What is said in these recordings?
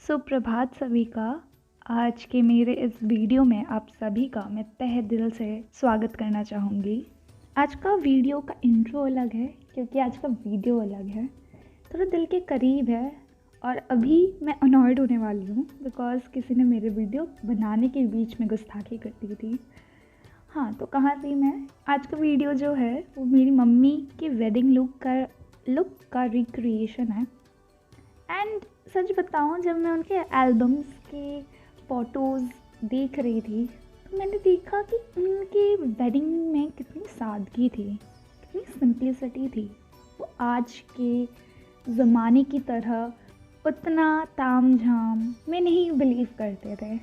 सुप्रभात सभी का। आज के मेरे इस वीडियो में आप सभी का मैं तहे दिल से स्वागत करना चाहूँगी। आज का वीडियो का इंट्रो अलग है क्योंकि आज का वीडियो अलग है, थोड़ा दिल के करीब है और अभी मैं अनॉयड होने वाली हूँ बिकॉज़ किसी ने मेरे वीडियो बनाने के बीच में गुस्ताखी कर दी थी। हाँ, तो कहाँ थी मैं। आज का वीडियो जो है वो मेरी मम्मी के वेडिंग लुक का रिक्रिएशन है। एंड सच बताऊँ, जब मैं उनके एल्बम्स के फ़ोटोज़ देख रही थी तो मैंने देखा कि उनके वेडिंग में कितनी सादगी थी, कितनी सिंप्लिसिटी थी। वो आज के ज़माने की तरह उतना तामझाम में नहीं बिलीव करते थे।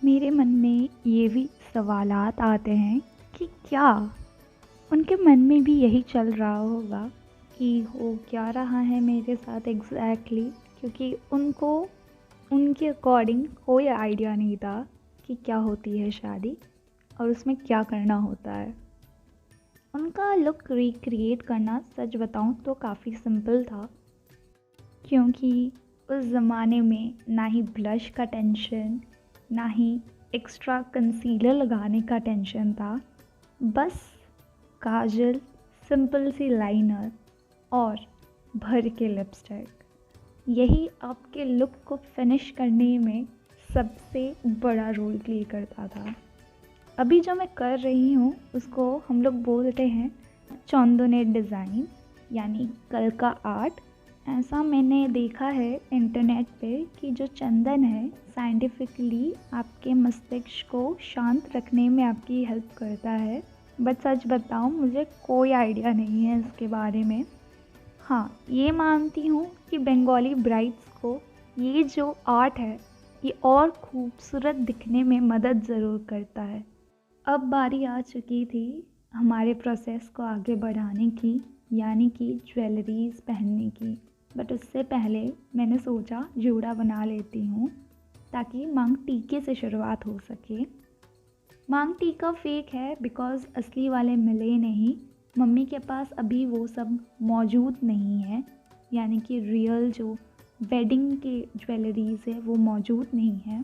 मेरे मन में ये भी सवालात आते हैं कि क्या उनके मन में भी यही चल रहा होगा कि हो क्या रहा है मेरे साथ एग्जैक्टली, क्योंकि उनको उनके अकॉर्डिंग कोई आइडिया नहीं था कि क्या होती है शादी और उसमें क्या करना होता है। उनका लुक रिक्रिएट करना सच बताऊं तो काफ़ी सिंपल था, क्योंकि उस ज़माने में ना ही ब्लश का टेंशन, ना ही एक्स्ट्रा कंसीलर लगाने का टेंशन था। बस काजल, सिंपल सी लाइनर और भर के लिपस्टिक, यही आपके लुक को फिनिश करने में सबसे बड़ा रोल प्ले करता था। अभी जो मैं कर रही हूँ उसको हम लोग बोलते हैं चौंदोनेट डिज़ाइन, यानी कल का आर्ट। ऐसा मैंने देखा है इंटरनेट पे कि जो चंदन है साइंटिफिकली आपके मस्तिष्क को शांत रखने में आपकी हेल्प करता है। बट सच बताऊँ, मुझे कोई आइडिया नहीं है इसके बारे में। हाँ, ये मानती हूँ कि बंगाली ब्राइड्स को ये जो आर्ट है ये और खूबसूरत दिखने में मदद ज़रूर करता है। अब बारी आ चुकी थी हमारे प्रोसेस को आगे बढ़ाने की, यानी कि ज्वेलरीज पहनने की। बट उससे पहले मैंने सोचा जूड़ा बना लेती हूँ ताकि मांग टीके से शुरुआत हो सके। मांग टीका फेक है बिकॉज़ असली वाले मिले नहीं। मम्मी के पास अभी वो सब मौजूद नहीं है, यानी कि रियल जो वेडिंग के ज्वेलरीज़ है वो मौजूद नहीं है।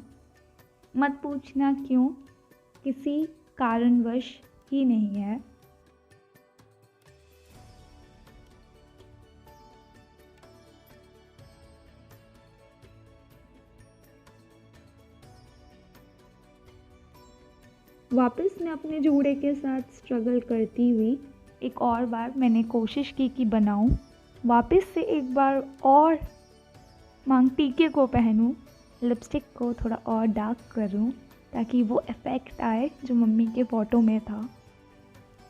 मत पूछना क्यों, किसी कारणवश ही नहीं है। वापस मैं अपने जूड़े के साथ स्ट्रगल करती हुई एक और बार मैंने कोशिश की कि बनाऊं, वापस से एक बार और मांग टीके को पहनूं, लिपस्टिक को थोड़ा और डार्क करूं ताकि वो इफ़ेक्ट आए जो मम्मी के फ़ोटो में था।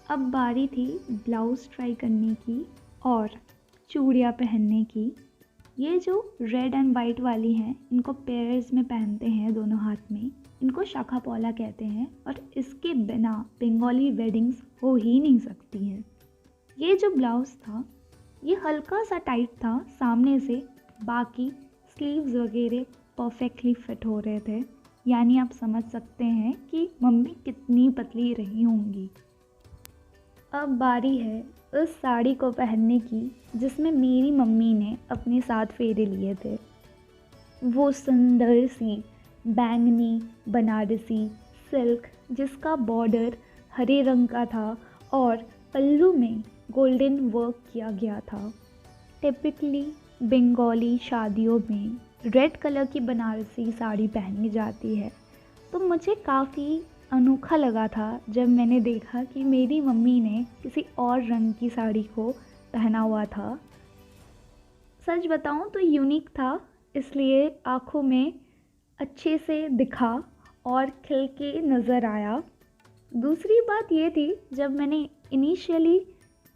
अब बारी थी ब्लाउज़ ट्राई करने की और चूड़ियाँ पहनने की। ये जो रेड एंड वाइट वाली हैं इनको पेयर्स में पहनते हैं दोनों हाथ में, इनको शाखा पौला कहते हैं और इसके बिना बंगाली वेडिंग्स हो ही नहीं सकती हैं। ये जो ब्लाउज़ था ये हल्का सा टाइट था सामने से, बाकी स्लीव्स वगैरह परफेक्टली फिट हो रहे थे, यानी आप समझ सकते हैं कि मम्मी कितनी पतली रही होंगी। अब बारी है उस साड़ी को पहनने की जिसमें मेरी मम्मी ने अपने 7 फेरे लिए थे। वो सुंदर सी बैंगनी बनारसी सिल्क जिसका बॉर्डर हरे रंग का था और पल्लू में गोल्डन वर्क किया गया था। टिपिकली बंगाली शादियों में रेड कलर की बनारसी साड़ी पहनी जाती है, तो मुझे काफ़ी अनोखा लगा था जब मैंने देखा कि मेरी मम्मी ने किसी और रंग की साड़ी को पहना हुआ था। सच बताऊं तो यूनिक था, इसलिए आँखों में अच्छे से दिखा और खिल के नज़र आया। दूसरी बात ये थी, जब मैंने इनिशियली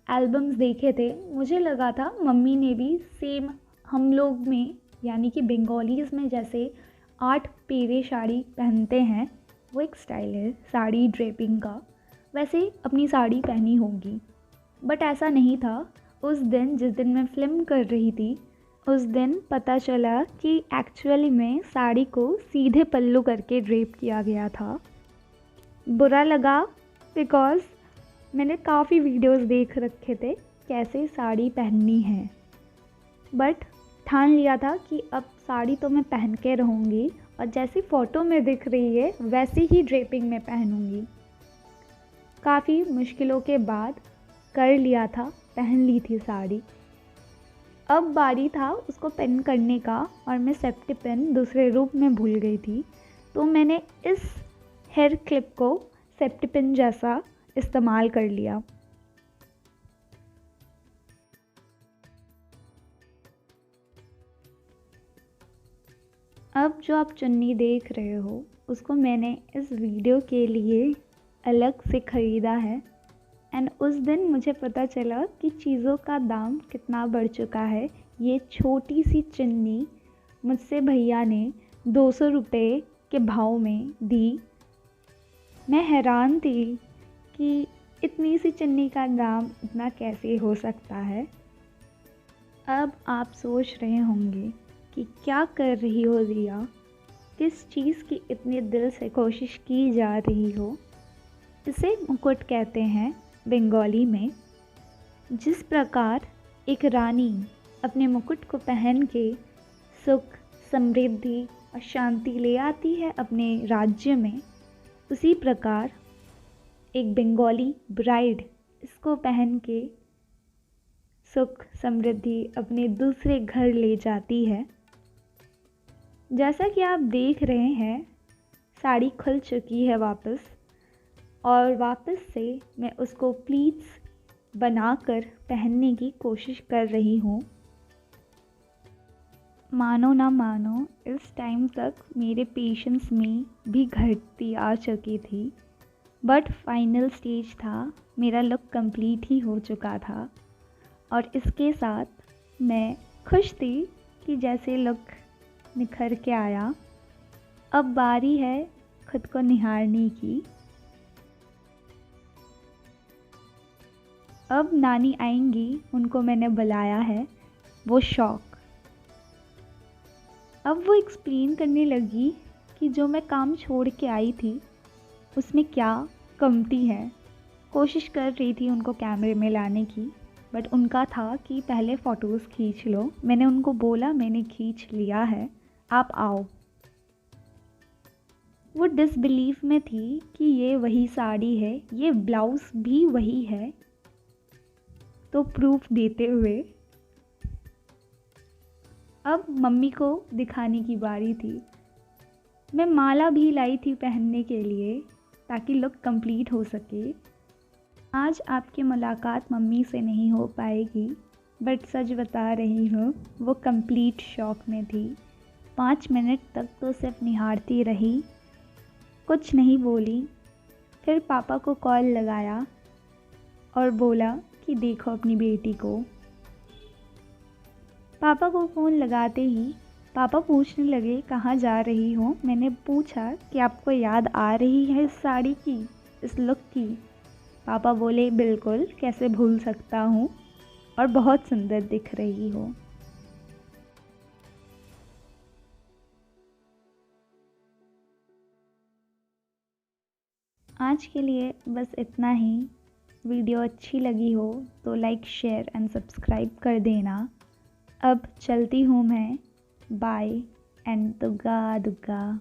एल्बम्स देखे थे मुझे लगा था मम्मी ने भी सेम हम लोग में, यानी कि बंगालीज़ में जैसे 8 पेरे साड़ी पहनते हैं, वो एक स्टाइल है साड़ी ड्रेपिंग का, वैसे अपनी साड़ी पहनी होगी। बट ऐसा नहीं था। उस दिन जिस दिन मैं फ़िल्म कर रही थी उस दिन पता चला कि एक्चुअली में साड़ी को सीधे पल्लू करके ड्रेप किया गया था। बुरा लगा बिकॉज़ मैंने काफ़ी वीडियोस देख रखे थे कैसे साड़ी पहननी है, बट ठान लिया था कि अब साड़ी तो मैं पहन के रहूँगी और जैसी फ़ोटो में दिख रही है वैसी ही ड्रेपिंग में पहनूँगी। काफ़ी मुश्किलों के बाद कर लिया था, पहन ली थी साड़ी। अब बारी था उसको पिन करने का और मैं सेफ्टी पिन दूसरे रूप में भूल गई थी, तो मैंने इस हेयर क्लिप को सेफ्टी पिन जैसा इस्तेमाल कर लिया। अब जो आप चुन्नी देख रहे हो उसको मैंने इस वीडियो के लिए अलग से ख़रीदा है एंड उस दिन मुझे पता चला कि चीज़ों का दाम कितना बढ़ चुका है। ये छोटी सी चुन्नी मुझसे भैया ने 200 रुपये के भाव में दी। मैं हैरान थी कि इतनी सी चुन्नी का दाम इतना कैसे हो सकता है। अब आप सोच रहे होंगे कि क्या कर रही हो रिया, किस चीज़ की इतनी दिल से कोशिश की जा रही हो। इसे मुकुट कहते हैं बंगाली में। जिस प्रकार एक रानी अपने मुकुट को पहन के सुख, समृद्धि और शांति ले आती है अपने राज्य में, उसी प्रकार एक बंगाली ब्राइड इसको पहन के सुख, समृद्धि अपने दूसरे घर ले जाती है। जैसा कि आप देख रहे हैं, साड़ी खुल चुकी है वापस और वापस से मैं उसको प्लीट्स बनाकर पहनने की कोशिश कर रही हूँ। मानो ना मानो, इस टाइम तक मेरे पेशेंस में भी घटती आ चुकी थी, बट फाइनल स्टेज था, मेरा लुक कंप्लीट ही हो चुका था और इसके साथ मैं खुश थी कि जैसे लुक निखर के आया। अब बारी है खुद को निहारने की। अब नानी आएंगी, उनको मैंने बुलाया है, वो शौक। अब वो एक्सप्लेन करने लगी कि जो मैं काम छोड़ के आई थी उसमें क्या कमती है। कोशिश कर रही थी उनको कैमरे में लाने की, बट उनका था कि पहले फ़ोटोज़ खींच लो। मैंने उनको बोला मैंने खींच लिया है, आप आओ। वो डिसबिलीफ में थी कि ये वही साड़ी है, ये ब्लाउज़ भी वही है। तो प्रूफ देते हुए अब मम्मी को दिखाने की बारी थी। मैं माला भी लाई थी पहनने के लिए ताकि लुक कंप्लीट हो सके। आज आपकी मुलाकात मम्मी से नहीं हो पाएगी, बट सच बता रही हूँ वो कंप्लीट शॉक में थी। 5 मिनट तक तो सिर्फ निहारती रही, कुछ नहीं बोली। फिर पापा को कॉल लगाया और बोला कि देखो अपनी बेटी को। पापा को फ़ोन लगाते ही पापा पूछने लगे कहाँ जा रही हो। मैंने पूछा कि आपको याद आ रही है इस साड़ी की, इस लुक की। पापा बोले बिल्कुल, कैसे भूल सकता हूँ, और बहुत सुंदर दिख रही हो। आज के लिए बस इतना ही। वीडियो अच्छी लगी हो तो लाइक, शेयर एंड सब्सक्राइब कर देना। अब चलती हूँ मैं, बाय एंड दुग्गा दुग्गा।